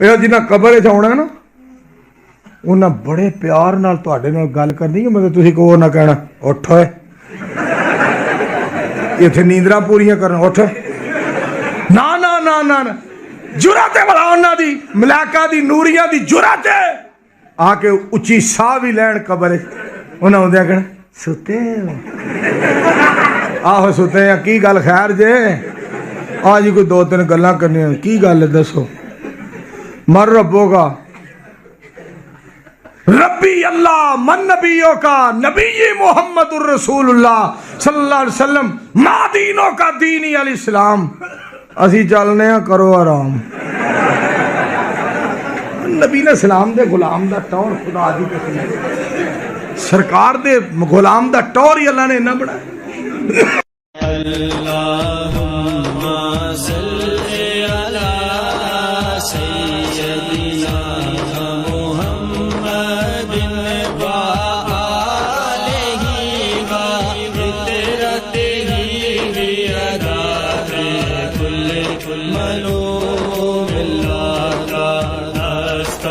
जिन्हें कबर च आना ना उन्हें बड़े प्यार नाल तुहाडे नाल गल करनी है, मतलब तुसीं को ना कहना उठ होए इत्थे नींदरां पूरियां करन उठ, ना ना ना ना ना जुरत है भला उन्हां दी मलाइका दी नूरियां दी जुरत है आके उच्ची साह भी लैन कबर उन्हें आउंदियां कहना सुते हो? आहो सुते हैं। की गल खैर जे आज कोई दो तीन गल्लां करनियां, की गल है दसो? मर रब्बोगा रब्बी अल्लाह मन नबियों का नबी मोहम्मदुर रसूलुल्लाह सल्लल्लाहु अलैहि वसल्लम मादीनों का दीनी अल इस्लाम। असी चलने करो आराम। नबी ने सलाम दे गुलाम दा टौर खुदा दी कसम सरकार दे गुलाम दा टौर ही अल्लाह ने इन्ना बनाया।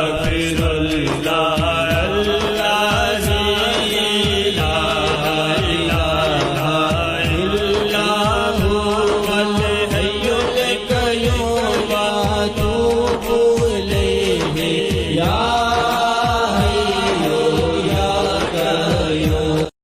अस्तगफिरुल्लाह